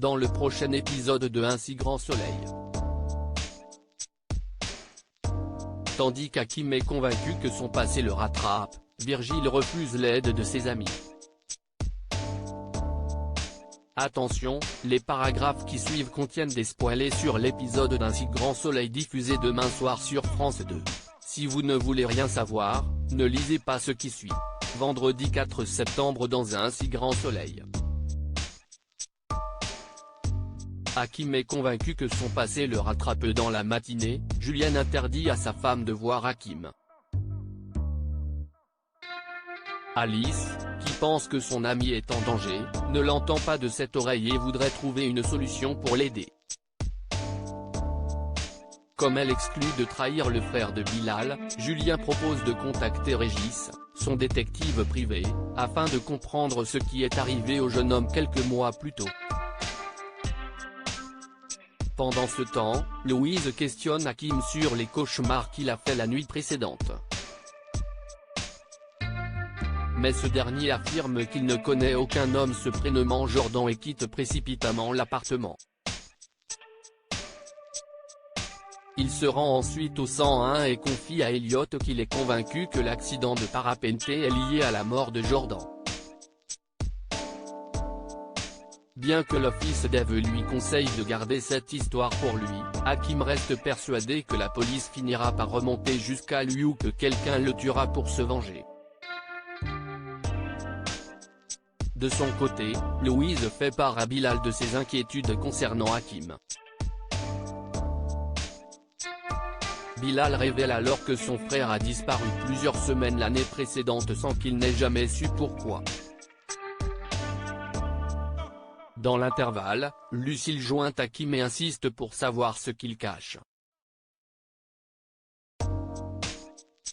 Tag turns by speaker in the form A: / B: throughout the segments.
A: dans le prochain épisode de Un si grand soleil. Tandis qu'Hakim est convaincu que son passé le rattrape, Virgile refuse l'aide de ses amis. Attention, les paragraphes qui suivent contiennent des spoilers sur l'épisode d'Un si grand soleil diffusé demain soir sur France 2. Si vous ne voulez rien savoir, ne lisez pas ce qui suit. Vendredi 4 septembre dans Un si grand soleil. Hakim est convaincu que son passé le rattrape dans la matinée, Julien interdit à sa femme de voir Hakim. Alice, qui pense que son ami est en danger, ne l'entend pas de cette oreille et voudrait trouver une solution pour l'aider. Comme elle exclut de trahir le frère de Bilal, Julien propose de contacter Régis, son détective privé, afin de comprendre ce qui est arrivé au jeune homme quelques mois plus tôt. Pendant ce temps, Louise questionne Hakim sur les cauchemars qu'il a fait la nuit précédente. Mais ce dernier affirme qu'il ne connaît aucun homme se prénommant Jordan et quitte précipitamment l'appartement. Il se rend ensuite au 101 et confie à Elliot qu'il est convaincu que l'accident de parapente est lié à la mort de Jordan. Bien que l'office d'Eve lui conseille de garder cette histoire pour lui, Hakim reste persuadé que la police finira par remonter jusqu'à lui ou que quelqu'un le tuera pour se venger. De son côté, Louise fait part à Bilal de ses inquiétudes concernant Hakim. Bilal révèle alors que son frère a disparu plusieurs semaines l'année précédente sans qu'il n'ait jamais su pourquoi. Dans l'intervalle, Lucille joint Hakim et insiste pour savoir ce qu'il cache.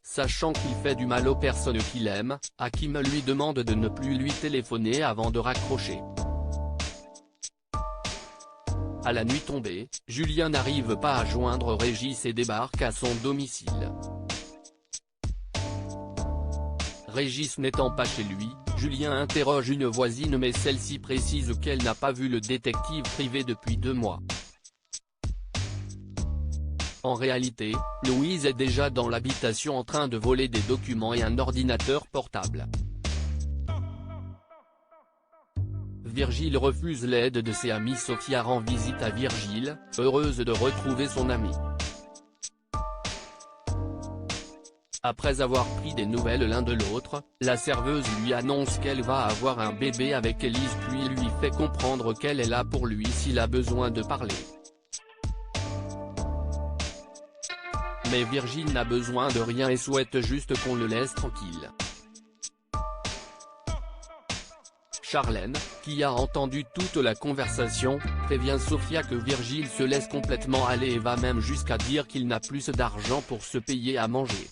A: Sachant qu'il fait du mal aux personnes qu'il aime, Hakim lui demande de ne plus lui téléphoner avant de raccrocher. À la nuit tombée, Julien n'arrive pas à joindre Régis et débarque à son domicile. Régis n'étant pas chez lui, Julien interroge une voisine mais celle-ci précise qu'elle n'a pas vu le détective privé depuis 2 mois. En réalité, Louise est déjà dans l'habitation en train de voler des documents et un ordinateur portable. Virgile refuse l'aide de ses amis. Sophia rend visite à Virgile, heureuse de retrouver son ami. Après avoir pris des nouvelles l'un de l'autre, la serveuse lui annonce qu'elle va avoir un bébé avec Élise puis lui fait comprendre qu'elle est là pour lui s'il a besoin de parler. Mais Virgile n'a besoin de rien et souhaite juste qu'on le laisse tranquille. Charlène, qui a entendu toute la conversation, prévient Sophia que Virgile se laisse complètement aller et va même jusqu'à dire qu'il n'a plus d'argent pour se payer à manger.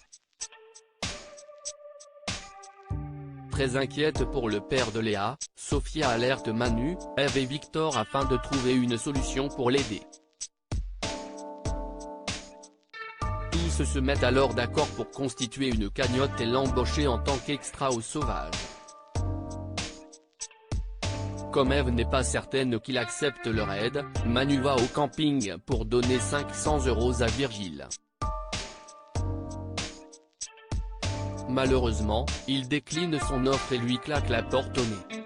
A: Très inquiète pour le père de Léa, Sophia alerte Manu, Eve et Victor afin de trouver une solution pour l'aider. Tous se mettent alors d'accord pour constituer une cagnotte et l'embaucher en tant qu'extra au Sauvage. Comme Eve n'est pas certaine qu'il accepte leur aide, Manu va au camping pour donner 500 € à Virgile. Malheureusement, il décline son offre et lui claque la porte au nez.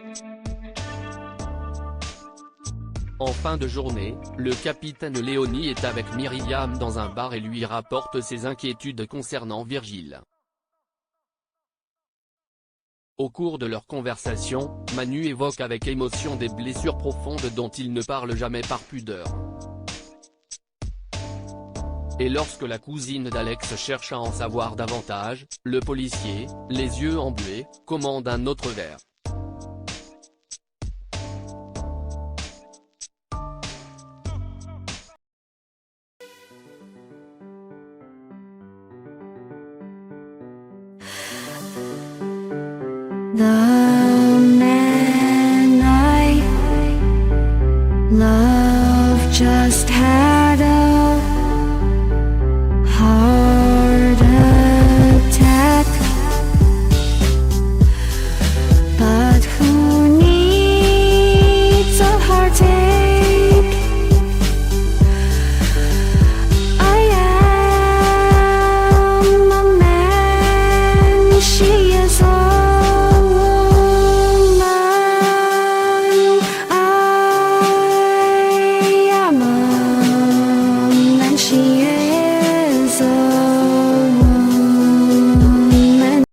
A: En fin de journée, le capitaine Léonie est avec Myriam dans un bar et lui rapporte ses inquiétudes concernant Virgile. Au cours de leur conversation, Manu évoque avec émotion des blessures profondes dont il ne parle jamais par pudeur. Et lorsque la cousine d'Alex cherche à en savoir davantage, le policier, les yeux embués, commande un autre verre.
B: 날